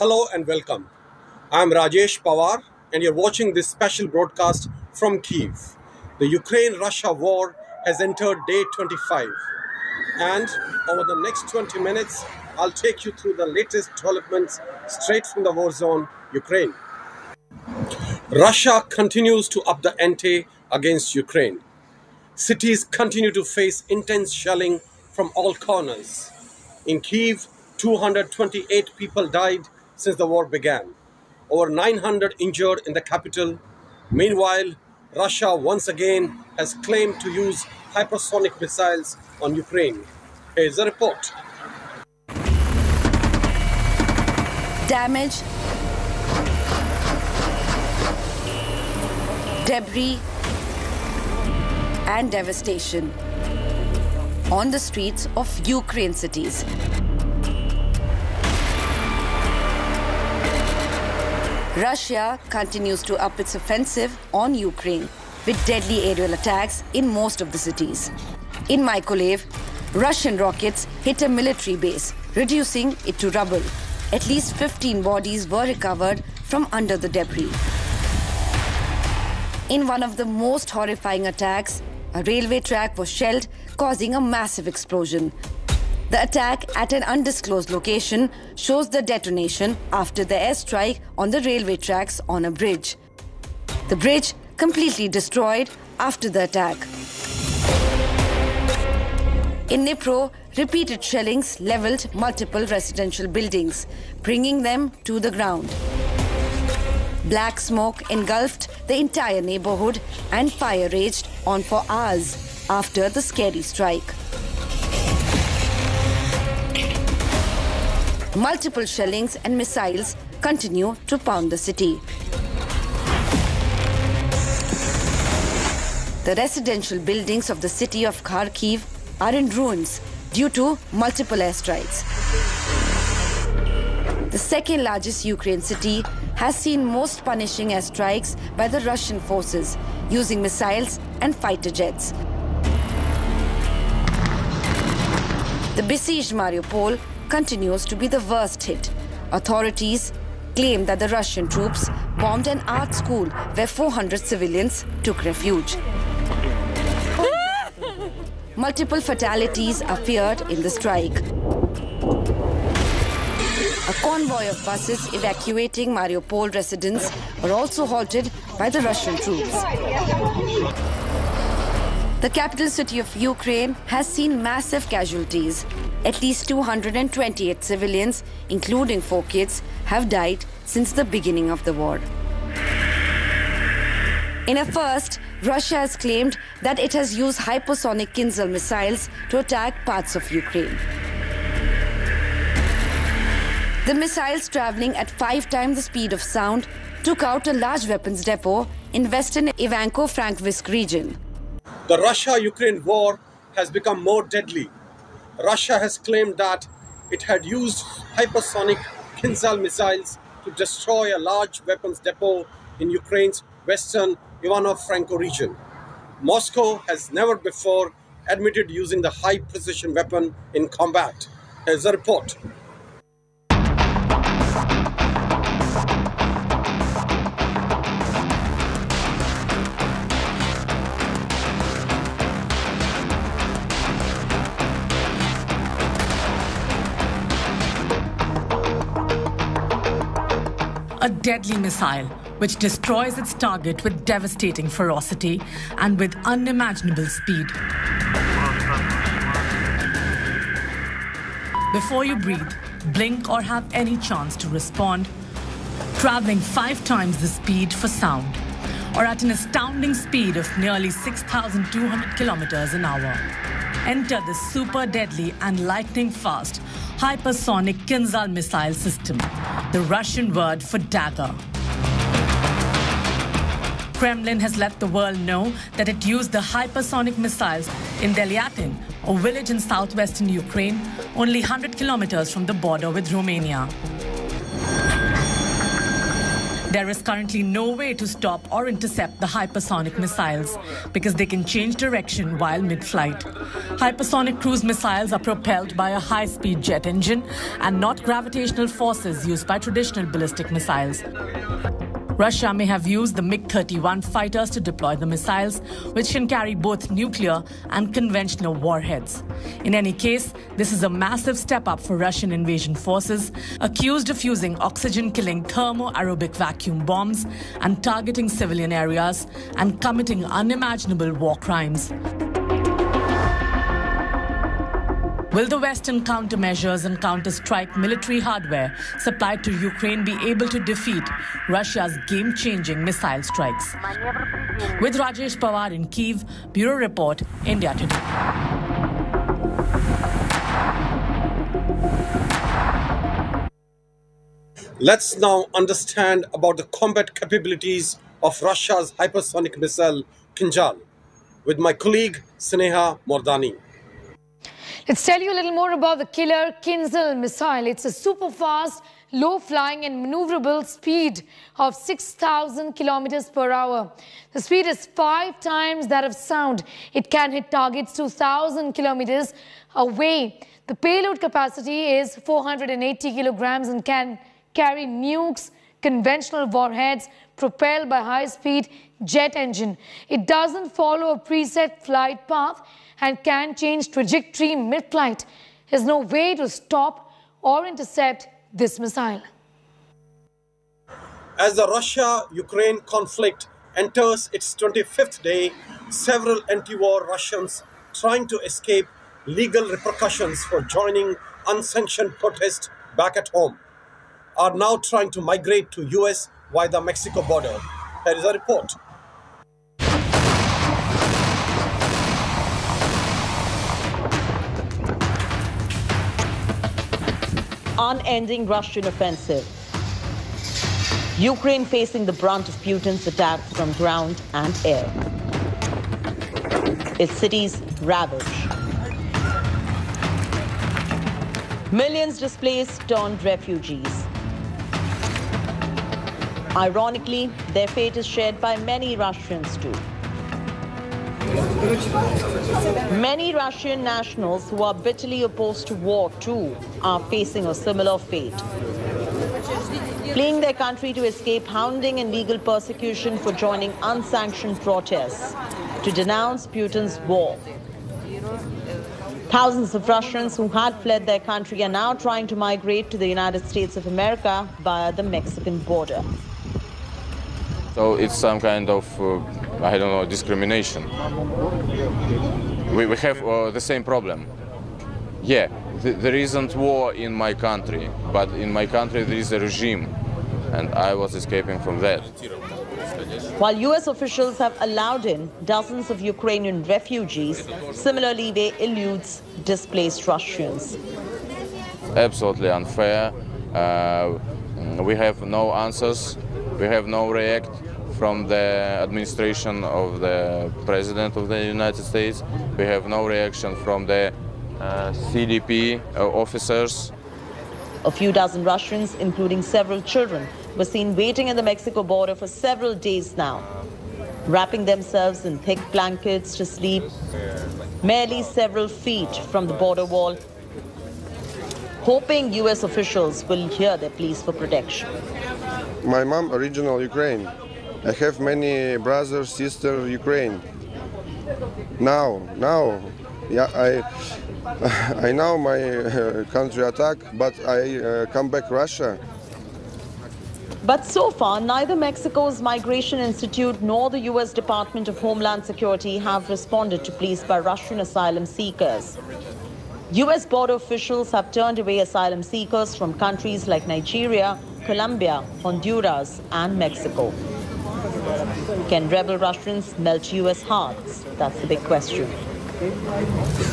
Hello and welcome. I'm Rajesh Pawar and you're watching this special broadcast from Kyiv. The Ukraine-Russia war has entered day 25 and over the next 20 minutes I'll take you through the latest developments straight from the war zone, Ukraine. Russia continues to up the ante against Ukraine. Cities continue to face intense shelling from all corners. In Kyiv, 228 people died since the war began. Over 900 injured in the capital. Meanwhile, Russia once again has claimed to use hypersonic missiles on Ukraine. Here's a report. Damage, debris, and devastation on the streets of Ukraine cities. Russia continues to up its offensive on Ukraine with deadly aerial attacks in most of the cities. In Mykolaiv, Russian rockets hit a military base, reducing it to rubble. At least 15 bodies were recovered from under the debris. In one of the most horrifying attacks, a railway track was shelled, causing a massive explosion. The attack at an undisclosed location shows the detonation after the airstrike on the railway tracks on a bridge. The bridge completely destroyed after the attack. In Dnipro, repeated shellings leveled multiple residential buildings, bringing them to the ground. Black smoke engulfed the entire neighborhood and fire raged on for hours after the scary strike. Multiple shellings and missiles continue to pound the city. The residential buildings of the city of Kharkiv are in ruins due to multiple airstrikes. The second largest Ukraine city has seen most punishing airstrikes by the Russian forces using missiles and fighter jets. The besieged Mariupol continues to be the worst hit. Authorities claim that the Russian troops bombed an art school where 400 civilians took refuge. Multiple fatalities are feared in the strike. A convoy of buses evacuating Mariupol residents were also halted by the Russian troops. The capital city of Ukraine has seen massive casualties. At least 228 civilians, including 4 kids, have died since the beginning of the war. In a first, Russia has claimed that it has used Hypersonic Kinzhal missiles to attack parts of Ukraine. The missiles, traveling at 5 times the speed of sound, took out a large weapons depot in western Ivano-Frankivsk region. The Russia-Ukraine war has become more deadly. Russia has claimed that it had used hypersonic Kinzhal missiles to destroy a large weapons depot in Ukraine's western Ivano-Frankivsk region. Moscow has never before admitted using the high-precision weapon in combat. Here's a report. A deadly missile which destroys its target with devastating ferocity and with unimaginable speed. Before you breathe, blink or have any chance to respond, traveling 5 times the speed for sound, or at an astounding speed of nearly 6,200 kilometers an hour. Enter the super deadly and lightning-fast Hypersonic Kinzhal missile system, the Russian word for dagger. Kremlin has let the world know that it used the hypersonic missiles in Delyatin, a village in southwestern Ukraine, only 100 kilometers from the border with Romania. There is currently no way to stop or intercept the hypersonic missiles because they can change direction while mid-flight. Hypersonic cruise missiles are propelled by a high-speed jet engine and not gravitational forces used by traditional ballistic missiles. Russia may have used the MiG-31 fighters to deploy the missiles, which can carry both nuclear and conventional warheads. In any case, this is a massive step up for Russian invasion forces, accused of using oxygen-killing thermo-aerobic vacuum bombs and targeting civilian areas and committing unimaginable war crimes. Will the Western countermeasures and counter-strike military hardware supplied to Ukraine be able to defeat Russia's game-changing missile strikes? With Rajesh Pawar in Kyiv, Bureau Report, India Today. Let's now understand about the combat capabilities of Russia's hypersonic missile Kinzhal with my colleague Sneha Mordani. Let's tell you a little more about the killer Kinzhal missile. It's a super fast, low-flying and maneuverable speed of 6,000 kilometers per hour. The speed is 5 times that of sound. It can hit targets 2,000 kilometers away. The payload capacity is 480 kilograms and can carry nukes, conventional warheads propelled by high-speed jet engine. It doesn't follow a preset flight path and can change trajectory mid-flight. There's no way to stop or intercept this missile. As the Russia-Ukraine conflict enters its 25th day, several anti-war Russians trying to escape legal repercussions for joining unsanctioned protests back at home are now trying to migrate to US via the Mexico border. Here is a report. Unending Russian offensive. Ukraine facing the brunt of Putin's attacks from ground and air. Its cities ravaged. Millions displaced turned refugees. Ironically, their fate is shared by many Russians too. Many Russian nationals who are bitterly opposed to war too are facing a similar fate. Fleeing their country to escape hounding and legal persecution for joining unsanctioned protests to denounce Putin's war. Thousands of Russians who had fled their country are now trying to migrate to the United States of America via the Mexican border. So it's some kind of, I don't know, discrimination. We have the same problem. Yeah, there isn't war in my country, but in my country there is a regime, and I was escaping from that. While US officials have allowed in dozens of Ukrainian refugees, similarly they elude displaced Russians. Absolutely unfair. We have no answers. We have no react from the administration of the President of the United States. We have no reaction from the CDP officers. A few dozen Russians, including several children, were seen waiting at the Mexico border for several days now, wrapping themselves in thick blankets to sleep, merely several feet from the border wall, hoping US officials will hear their pleas for protection. My mom, original Ukraine. I have many brothers, sisters, Ukraine. Now, yeah, I know my country attack, but I come back Russia. But so far, neither Mexico's Migration Institute nor the US Department of Homeland Security have responded to pleas by Russian asylum seekers. US border officials have turned away asylum seekers from countries like Nigeria, Colombia, Honduras, and Mexico. Can rebel Russians melt US hearts? That's the big question.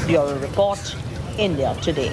Bureau Report, India Today.